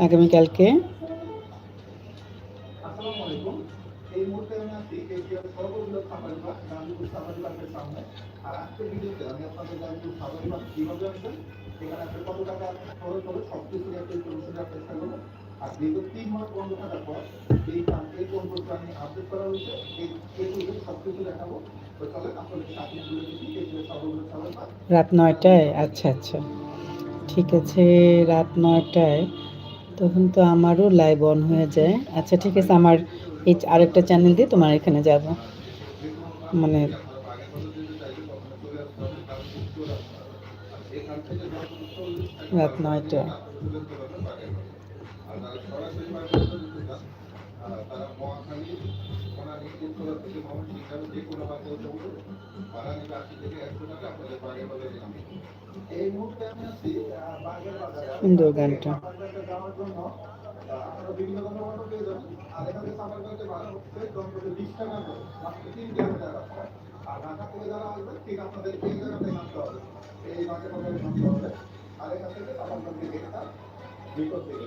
আগামীকালকে। আসসালামু আলাইকুম। এই মুহূর্তে আমি আছি এশিয়ার সর্ববৃহৎ সাফারি পার্ক গাজীপুর সাফারি পার্কের সামনে। আর আজকের ভিডিওতে আমি আপনাদের গাজীপুর সাফারি পার্ক কিভাবে আসবেন, এখানে আসলে কত টাকা খরচ হবে সবকিছু একটা ইনফরমেশন দেওয়ার চেষ্টা করবো। আর দীর্ঘ 3 মাস বন্ধ থাকার পর এই পার্কের কোন কোন প্রাণী আপডেট করা হয়েছে এই সবকিছু দেখাবো। তো চলেন আপনাদের সাথে ঘুরে দেখি এশিয়ার সর্ববৃহৎ সাফারি পার্ক রাত 9টায়? আচ্ছা আচ্ছা, ঠিক আছে। রাত 9টায় তখন তো আমারও লাইভ অন হয়ে যায়। আচ্ছা ঠিক আছে, আমার এই আরেকটা চ্যানেল দিয়ে তোমার এখানে যাব, যে কোনো মানে যদি আপনারা বাগের কথা যেতে চাইলে প্রথমে চলে আসতে হবে গাজীপুর চৌরাস্তা। আর এখান থেকে যত 40 টাকা রাত ভাড়া করে 9টা। নিবেন আপনারা চলে যেতে পারবেন বাগের কথা। আর যারা সরাসরি বাগের কথা যেতে চান তারা মহাখালী বনানী উত্তরা থেকে ময়মনসিংহ যে কোনো বাসে উঠে ভাড়া নিবে 80 থেকে 100 টাকা আপনাদের বাগের বাজারে নামে। এই মুহূর্তে আমি আছি বাগের বাজারে। আর এখান সুন্দর থেকে গানটা। সাফারি পার্কে যাওয়ার জন্য আপনারা বিভিন্ন ধরনের পেয়ে যাবেন। আর এখান থেকে সাফারি পার্কে ভাড়া হচ্ছে দম্পতি 20 টাকা করে মাত্র 3 কিলোমিটার রাস্তা। আর ঢাকা থেকে যারা আসবেন ঠিক আপনাদের এই জায়গাতে নামতে হবে, এই বাগের বাজারে নামতে হবে। আর এখান থেকে সাফারি পার্কের গেটটা ভিতর থেকে